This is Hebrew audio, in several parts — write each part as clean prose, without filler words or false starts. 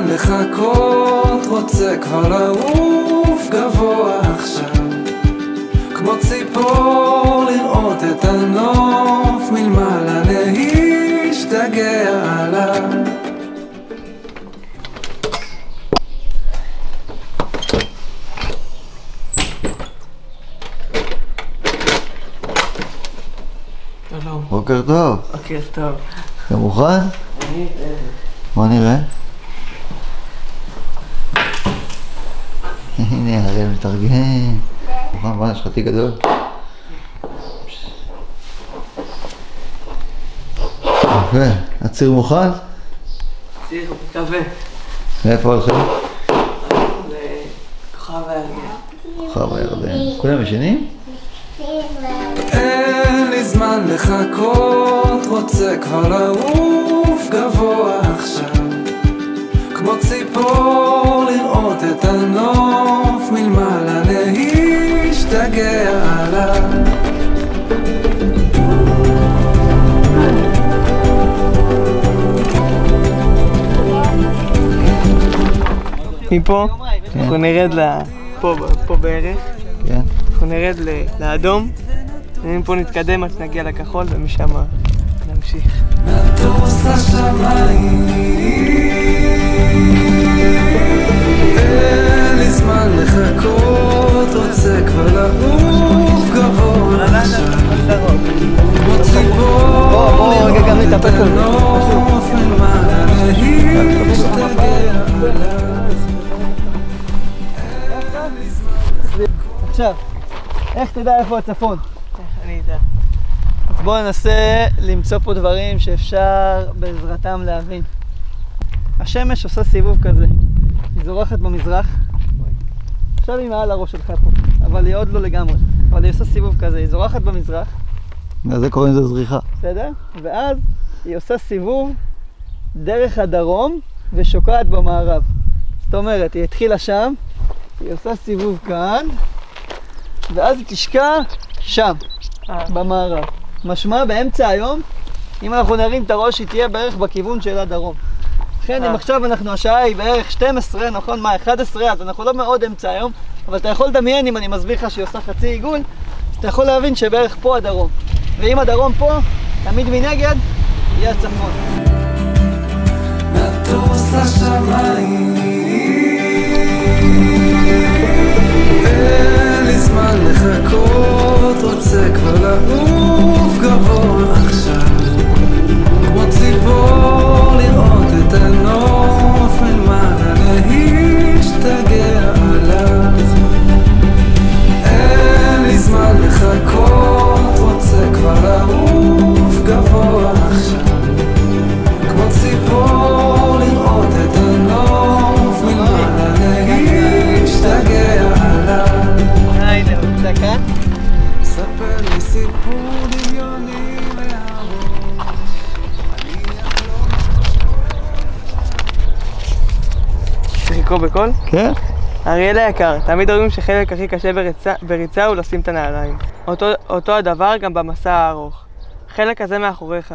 זמן לחכות, רוצה כבר לעוף גבוה עכשיו, כמו ציפור לראות את הנוף מלמעלה, להשתגע עליו. שלום. בוקר טוב. בוקר טוב. אתה מוכן? בוא נראה. הנה, הרי מתארגן. מוכן? מה, יש לך תיק גדול? יפה. הציר מוכן? ציר, מקווה. מאיפה הולכים? לכוכב הירדן. כוכב הירדן. כולם ישנים? אין לי זמן לחכות, רוצה כבר לעוף גבוה עכשיו, כמו ציפור לראות את הנוף מלמעלה, להשתגע עליו. מפה אנחנו נרד פה בערך. כן. אנחנו נרד לאדום, ומפה נתקדם עד שנגיע לכחול, ומשם נמשיך. נטוס לשמיים, אין לי זמן לחכות, רוצה כבר לעוף גבוה עכשיו, כמו ציפור לראות את הנוף מלמעלה, להשתגע עליו. עכשיו, איך תדע איפה הצפון? אני איתה. אז בואו ננסה למצוא פה דברים שאפשר בעזרתם להבין. השמש עושה סיבוב כזה, היא זורחת במזרח. עכשיו היא מעל הראש שלך פה, אבל היא עוד לא לגמרי. אבל היא עושה סיבוב כזה, היא זורחת במזרח. וזה קוראים לזה זריחה. בסדר? ואז היא עושה סיבוב דרך הדרום ושוקעת במערב. זאת אומרת, היא התחילה שם, היא עושה סיבוב כאן, ואז היא תשקע שם, במערב. משמע באמצע היום, אם אנחנו נרים את הראש, היא תהיה בערך בכיוון של הדרום. לכן אם עכשיו השעה היא בערך 12, נכון? מה, 11, אז אנחנו לא מאוד אמצע היום, אבל אתה יכול לדמיין, אם אני מסביר לך שהיא עושה חצי עיגול, אז אתה יכול להבין שבערך פה הדרום. ואם הדרום פה, תמיד מנגד, יהיה הצפון. נטוס לשמיים, אין לי זמן לחכות, רוצה כבר לעוף גבוה עכשיו, כמו ציפור לראות את הנוף מלמעלה, להשתגע עליו. אין לי זמן לחכות, רוצה כבר לעוף גבוה עכשיו, כמו ציפור לראות את הנוף מלמעלה, להשתגע עליו. הנה, אתה כאן? ספר לי סיפור דמיוני מהראש, אני אחלום. צריך לקרוא בקול? כן? אריאל היקר, תמיד אומרים שחלק הכי קשה בריצה הוא לשים את הנעליים. אותו הדבר גם במסע הארוך. החלק הזה מאחוריך,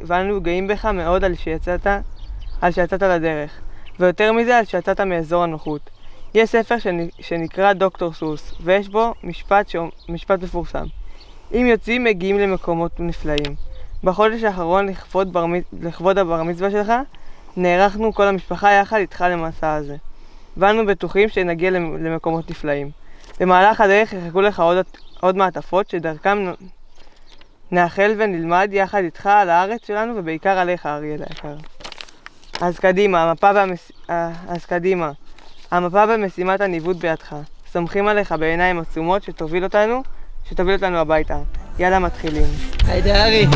ואנו גאים בך מאוד על שיצאת לדרך, ויותר מזה על שיצאת מאזור הנוחות. יש ספר שנקרא דוקטור סוס, ויש בו משפט מפורסם. אם יוצאים מגיעים למקומות נפלאים. בחודש האחרון לכבוד הבר מצווה שלך, נערכנו כל המשפחה יחד איתך למסע הזה. ואנו בטוחים שנגיע למקומות נפלאים. במהלך הדרך יחכו לך עוד מעטפות שדרכם נאחל ונלמד יחד איתך על הארץ שלנו, ובעיקר עליך, אריאל היקר. אז קדימה, המפה במשימת הניווט בידך. סומכים עליך בעיניים עצומות שתוביל אותנו הביתה. יאללה, מתחילים. היידה ארי.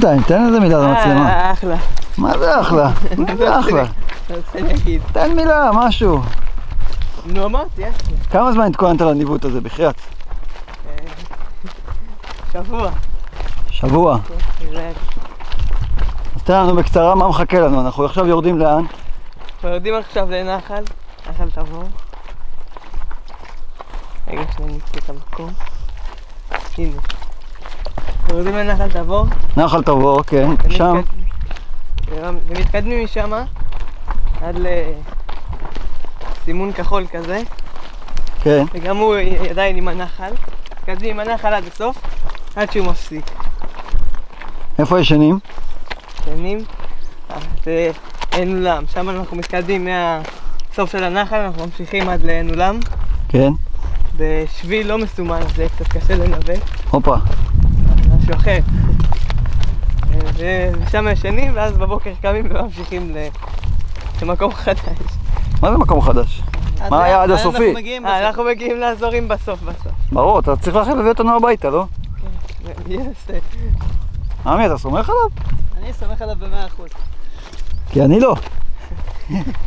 בינתיים, תן איזה מילה למצלמה. אחלה. מה זה אחלה? מה זה אחלה? אני אגיד. תן מילה, משהו. נו, אמרתי, אחלה. כמה זמן התכוננת לניווט הזה, בחייאת? שבוע. שבוע. נראה. אז תן לנו בקצרה מה מחכה לנו, אנחנו עכשיו יורדים לאן? אנחנו יורדים עכשיו לנחל, נחל תבור. רגע שאני נמצא את המקום. הנה. אנחנו יורדים לנחל תבור. נחל תבור, כן, שם. ומתקדמים משם עד לסימון כחול כזה. כן. וגם הוא עדיין עם הנחל. מתקדמים עם הנחל עד הסוף, עד שהוא מפסיק. איפה ישנים? ישנים, עין אולם. שם אנחנו מתקדמים מהסוף של הנחל, אנחנו ממשיכים עד לעין אולם. כן. בשביל לא מסומן, זה קצת קשה לנווט. הופה. משהו אחר. ושם ישנים, ואז בבוקר קמים וממשיכים למקום חדש. מה זה מקום חדש? מה היה עד הסופי? אנחנו מגיעים לאזורים בסוף. ברור, אתה צריך להביא אותנו הביתה, לא? כן, ינסה. עמי, אתה סומך עליו? אני סומך עליו ב100%. כי אני לא.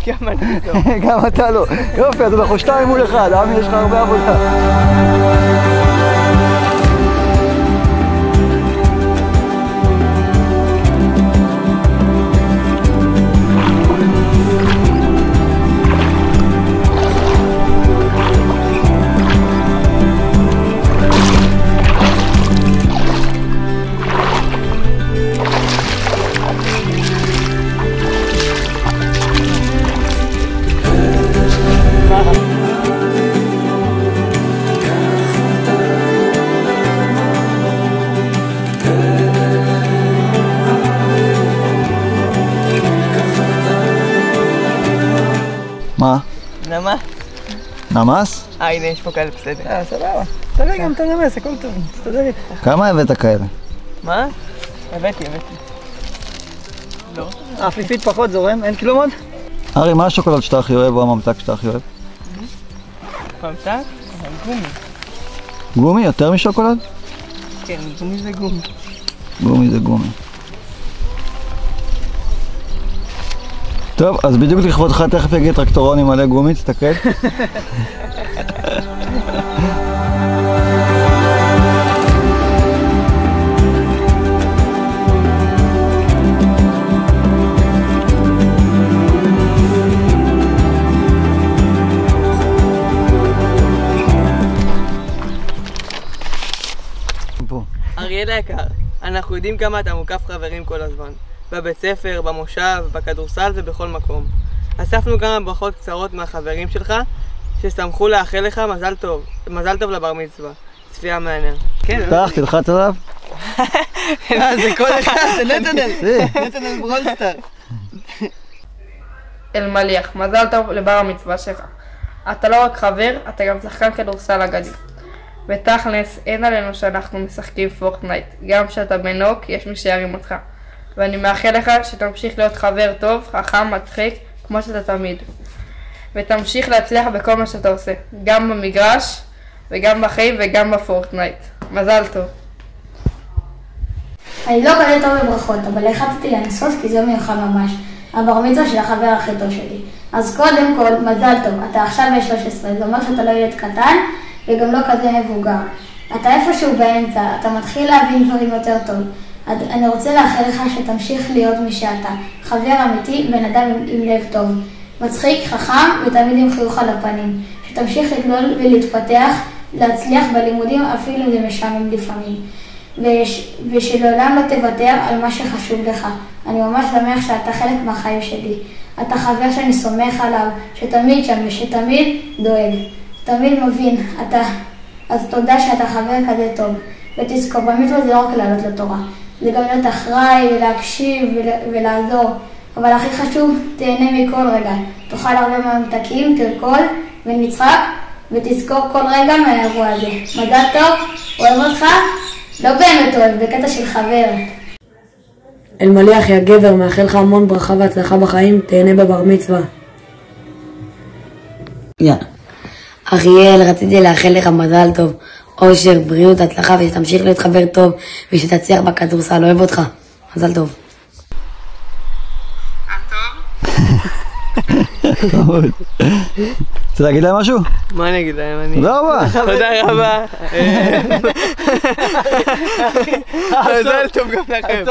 גם אני לא. גם אתה לא. יופי, אז אנחנו 2 מול 1, עמי, יש לך הרבה עבודה. מה? נמה? נמס? הנה יש פה כאלה בסדר. סבבה. תראה גם, תנמס, הכל טוב. תסתדר איתך. כמה הבאת כאלה? מה? הבאתי. לא. האפיפית פחות זורם, אין כלום עוד? ארי, מה השוקולד שאתה הכי אוהב או הממתק שאתה הכי אוהב? ממתק? אבל גומי. גומי? יותר משוקולד? כן, גומי זה גומי. גומי זה גומי. טוב, אז בדיוק לכבודך תכף יגיע טרקטורון עם מלא גומי, תסתכל. אריאל היקר, אנחנו יודעים כמה אתה מוקף חברים כל הזמן. בבית ספר, במושב, בכדורסל ובכל מקום. אספנו כמה ברכות קצרות מהחברים שלך ששמחו לאחל לך מזל טוב לבר מצווה. צפייה מעניין. כן, פתח, תלחץ עליו. זה כל אחד, זה נתנאל ברולסטר. אלמליח, מזל טוב לבר המצווה שלך. אתה לא רק חבר, אתה גם שחקן כדורסל אגדי. ותכלס, אין עלינו שאנחנו משחקים פורטנייט. גם כשאתה בנוק, יש מי שירים אותך. ואני מאחל לך שתמשיך להיות חבר טוב, חכם, מצחיק, כמו שאתה תמיד. ותמשיך להצליח בכל מה שאתה עושה. גם במגרש, וגם בחיים, וגם בפורטנייט. מזל טוב. אני לא כזה טוב בברכות, אבל החלטתי לנסות כי זה מיוחד ממש. הבר מצווה של החבר הכי טוב שלי. אז קודם כל, מזל טוב, אתה עכשיו ב-13, זה אומר שאתה לא ילד קטן, וגם לא כזה מבוגר. אתה איפשהו באמצע, אתה מתחיל להבין דברים יותר טוב. אני רוצה לאחל לך שתמשיך להיות מי שאתה. חבר אמיתי, בן אדם עם לב טוב. מצחיק, חכם ותמיד עם חיוך על הפנים. שתמשיך לגדול ולהתפתח, להצליח בלימודים אפילו זה משעמם לפעמים. ושלעולם לא תוותר על מה שחשוב לך. אני ממש שמח שאתה חלק מהחיים שלי. אתה חבר שאני סומך עליו, שתמיד שם ושתמיד דואג. תמיד מבין, אז תודה שאתה חבר כזה טוב. ותזכור, במצווה זה לא רק לעלות לתורה. זה גם להיות אחראי ולהקשיב ולעזור. אבל הכי חשוב, תהנה מכל רגע. תאכל הרבה ממתקים, תרקוד ונצחק, ותזכור כל רגע מהאירוע הזה. מזל טוב, אוהב אותך, לא באמת אוהב, בקטע של חבר. אלמליח יא גבר, מאחל לך המון ברכה והצלחה בחיים, תהנה בבר מצווה. אריאל, רציתי לאחל לך מזל טוב, אושר, בריאות, הצלחה, ושתמשיך להיות חבר טוב, ושתצליח בכדורסל, אוהב אותך. מזל טוב. חמוד. רוצה להגיד להם משהו? מה אני אגיד להם? תודה רבה. תודה רבה. מזל טוב גם לכם.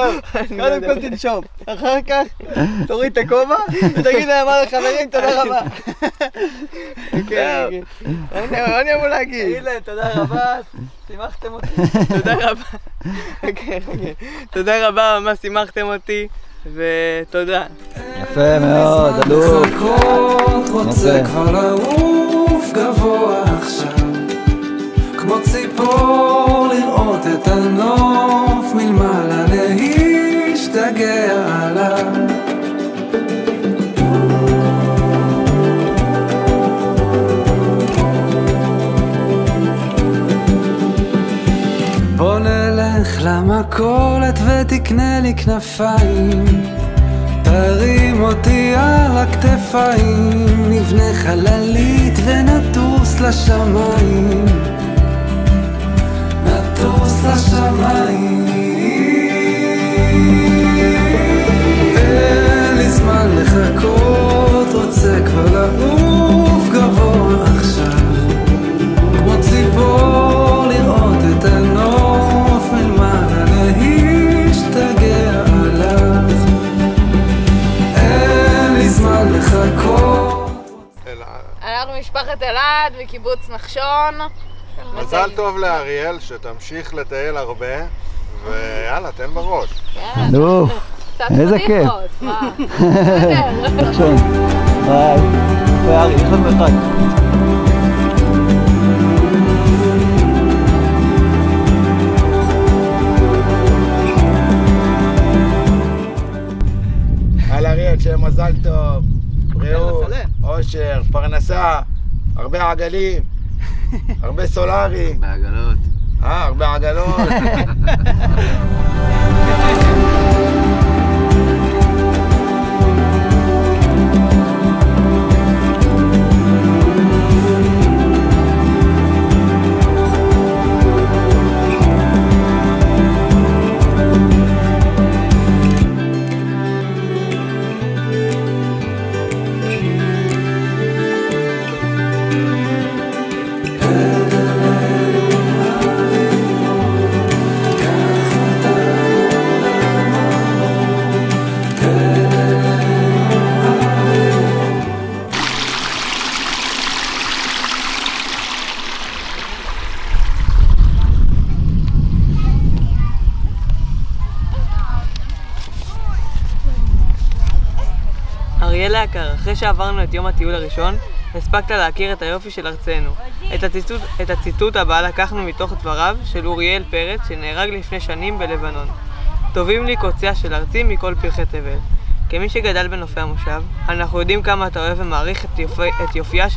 קודם כל תנשום, אחר כך תוריד את הכובע ותגיד להם מה לחברים, תודה רבה. אני אמור להגיד. תגיד להם תודה רבה, שימחתם אותי. תודה רבה. תודה רבה, ממש שימחתם אותי. ותודה. יפה מאוד, אלוף. רוצה כבר לעוף גבוה עכשיו, כמו ציפור לראות את הנוף מלמעלה, להשתגע עליו. בוא נלך למכולת ותקנה לי כנפיים, תרים אותי על הכתפיים, נבנה חללית ונטוס לשמיים, נטוס לשמיים. אין לי זמן לחכות, רוצה כבר לעוף גבוה עכשיו, כמו ציפור לראות את הנוף מלמעלה, להשתגע עליו. אין לי זמן לחכות. אנחנו משפחת אלעד מקיבוץ נחשון. מזל טוב לאריאל, שתמשיך לטייל הרבה, ויאללה, תן בראש. אלוף, איזה כיף. נחשון. ביי. וארי, יש לנו אחד. על אריאל, שיהיה מזל טוב, בריאות, אושר, פרנסה, הרבה עגלים, הרבה סולארי. הרבה עגלות. הרבה עגלות. אריאל היקר, אחרי שעברנו את יום הטיול הראשון, הספקת להכיר את היופי של ארצנו. את הציטוט הבא לקחנו מתוך דבריו של אוריאל פרץ, שנהרג לפני שנים בלבנון. טובים לי קוציה של ארצי מכל פרחי תבל. כמי שגדל בנופי המושב, אנחנו יודעים כמה אתה אוהב ומעריך את יופייה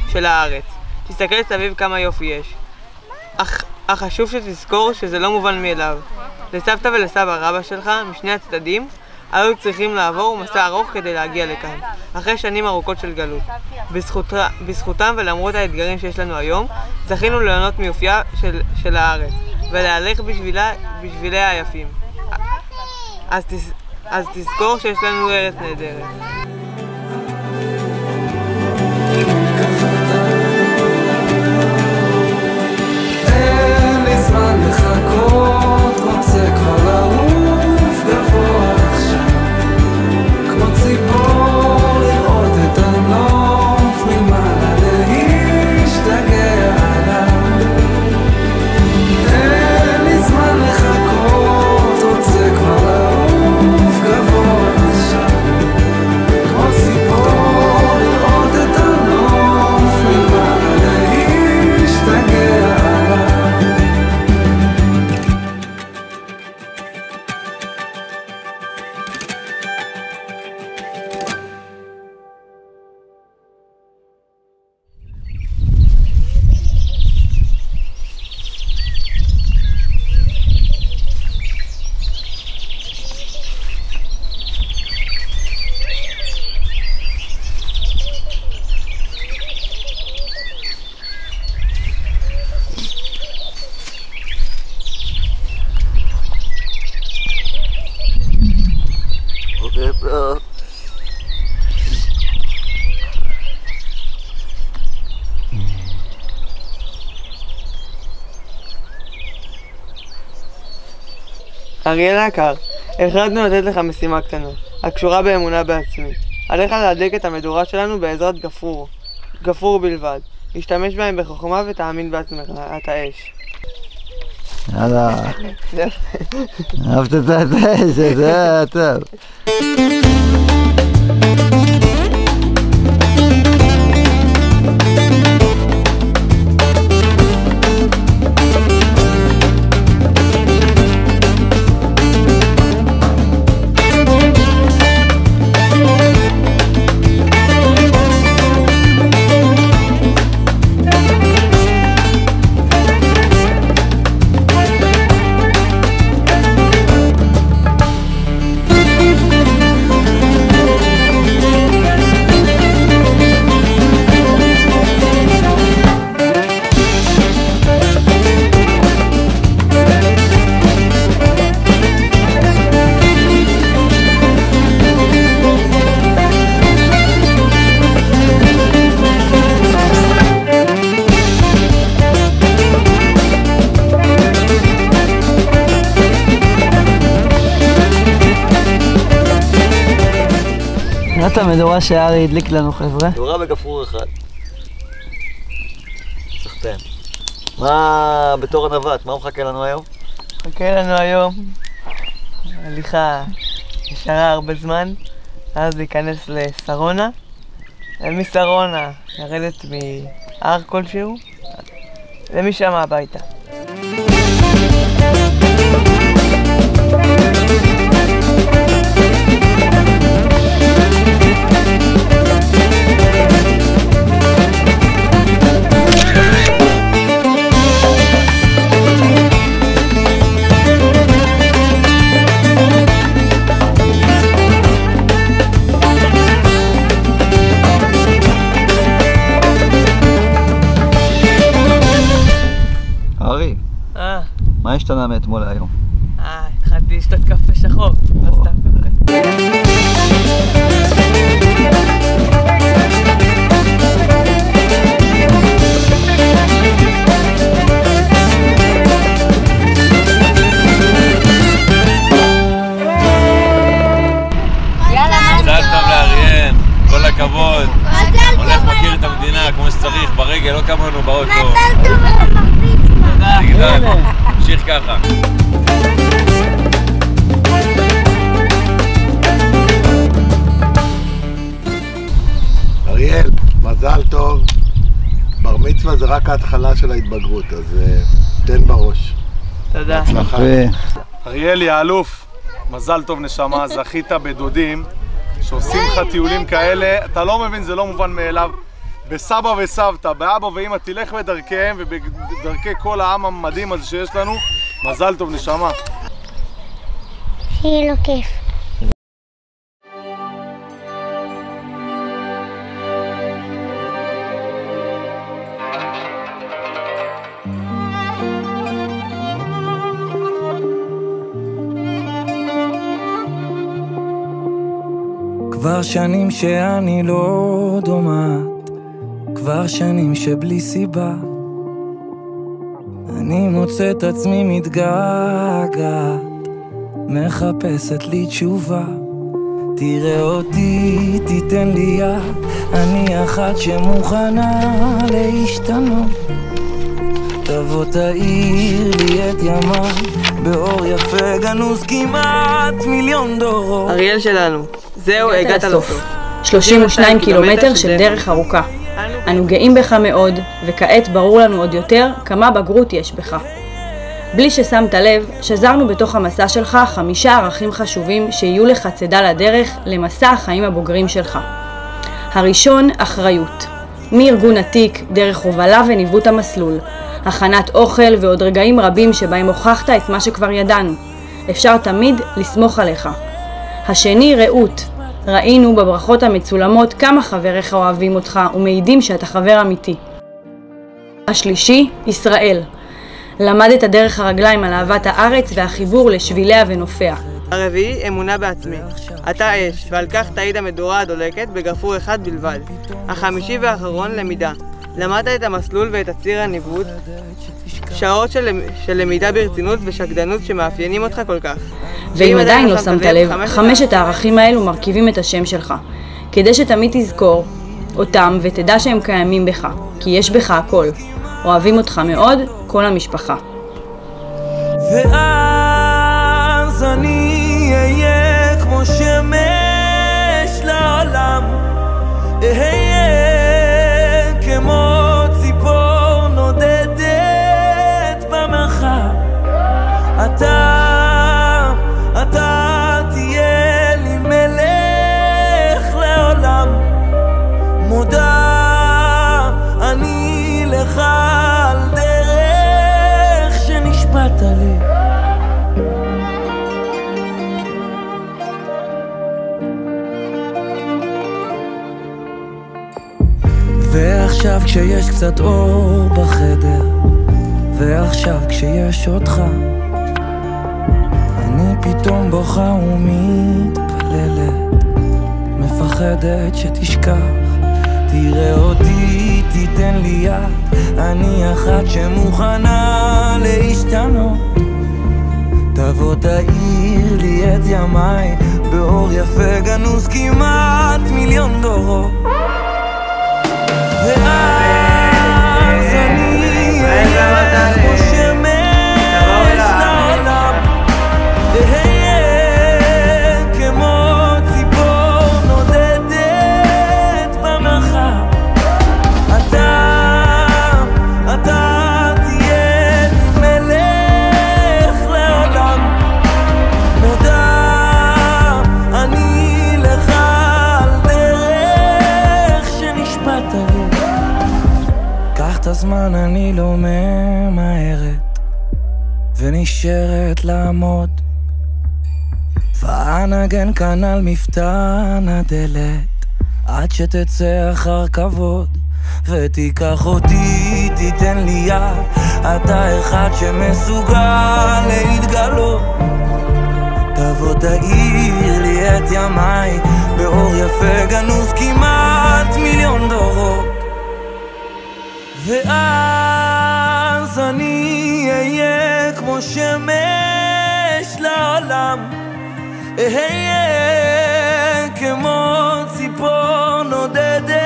של הארץ. תסתכל סביב כמה יופי יש. אך חשוב שתזכור שזה לא מובן מאליו. לסבתא ולסבא רבא שלך, משני הצדדים, היו צריכים לעבור מסע ארוך כדי להגיע לכאן, אחרי שנים ארוכות של גלות. בזכותם ולמרות האתגרים שיש לנו היום, זכינו ליהנות מיופייה של הארץ, ולהלך בשביליה היפים. אז תזכור שיש לנו ארץ נהדרת. אין לי זמן לחכות, רוצה כבר לעוף גבוה עכשיו, כמו ציפור לראות את הנוף מלמעלה, להשתגע עליו. אין לי זמן לחכות, רוצה כבר לעוף גבוה עכשיו, כמו אריאל היקר, החלטנו לתת לך משימה קטנה, הקשורה באמונה בעצמי. עליך להדליק את המדורה שלנו בעזרת גפרור בלבד. להשתמש בהם בחוכמה ותאמין בעצמך, אתה אש. יאללה. אהבת את האש, זה היה טוב. זאת המדורה שארי הדליק לנו, חבר'ה. מדורה בגפרור אחד. סחטן. מה בתור הנווט, מה מחכה לנו היום? מחכה לנו היום הליכה ישרה הרבה זמן, אז להיכנס לשרונה, ומשרונה לרדת מהר כלשהו, ומשם הביתה. ארי, מה השתנה מאתמול להיום? התחלתי לשתות קפה שחור, לא סתם קפה. מזל טוב לאריאל, כל הכבוד. הולך מכיר את המדינה כמו שצריך, ברגל, לא כמונו באוטו. מזל טוב למרביץ. תגדל, תמשיך ככה. אריאל, מזל טוב. בר מצווה זה רק ההתחלה של ההתבגרות, אז תן בראש. תודה. הצלחה. אריאל יאלוף, מזל טוב נשמה, זכית בדודים שעושים לך טיולים כאלה, אתה לא מבין, זה לא מובן מאליו. בסבא וסבתא, באבא ואמא, תלך בדרכיהם ובדרכי כל העם המדהים הזה שיש לנו. מזל טוב נשמה. שיהיה לו כיף. כבר שנים שאני לא דומעת, כבר שנים שבלי סיבה אני מוצא את עצמי מתגעגעת, מחפשת לי תשובה. תראה אותי, תיתן לי יד, אני אחת שמוכנה להשתנות. תבוא תאיר לי את ימה, באור יפה גנוז כמעט מיליון דורות. אריאל שלנו, זהו, הגעת לסוף. 32 קילומטר של דרך ארוכה. אנו גאים בך מאוד, וכעת ברור לנו עוד יותר כמה בגרות יש בך. בלי ששמת לב, שזרנו בתוך המסע שלך 5 ערכים חשובים שיהיו לך צידה לדרך למסע החיים הבוגרים שלך. הראשון, אחריות. מארגון עתיק, דרך הובלה וניווט המסלול, הכנת אוכל ועוד רגעים רבים שבהם הוכחת את מה שכבר ידענו. אפשר תמיד לסמוך עליך. השני, רעות. ראינו בברכות המצולמות כמה חבריך אוהבים אותך ומעידים שאתה חבר אמיתי. השלישי, ישראל. למדת דרך הרגליים על אהבת הארץ והחיבור לשביליה ונופיה. הרביעי, אמונה בעצמי. אתה אש, ועל כך תעיד המדורה הדולקת בגפרור אחד בלבד. החמישי והאחרון, למידה. למדת את המסלול ואת הציר הניווט, שעות של למידה ברצינות ושקדנות שמאפיינים אותך כל כך. ואם עדיין לא שמת לב, 5 הערכים האלו מרכיבים את השם שלך, כדי שתמיד תזכור אותם ותדע שהם קיימים בך, כי יש בך הכל. אוהבים אותך מאוד, כל המשפחה. ואז אני אהיה כמו שמש לעולם, אהיה כמו ציפור נודדת במרחב. אתה תהיה לי מלך לעולם, מודה אני לך על דרך שנשבעת לי. ועכשיו כשיש קצת אור בחדר, ועכשיו כשיש אותך, אני פתאום בוכה ומתפללת, מפחדת שתשכח. תראה אותי, תיתן לי יד, אני אחת שמוכנה להשתנות. תבוא תאיר לי את ימיי באור יפה גנוז כמעט 1,000,000 דורות. ואז אני אהיה כמו שמש לעולם, אהיה כמו ציפור נודדת במרחב. אתה תהיה מלך לעולם, מודה אני לך על דרך שנשבעת לי. קח את הזמן, אני לא ממהרת ונשארת לעמוד, ואנגן כאן על מפתן הדלת עד שתצא אחר כבוד. ותיקח אותי, תיתן לי יד, אתה אחד שמסוגל להתגלות. תבוא תאיר לי את ימיי באור יפה גנוז כמעט 1,000,000 דורות. ואז אני אהיה כמו שמש לעולם, אהיה כמו ציפור נודדת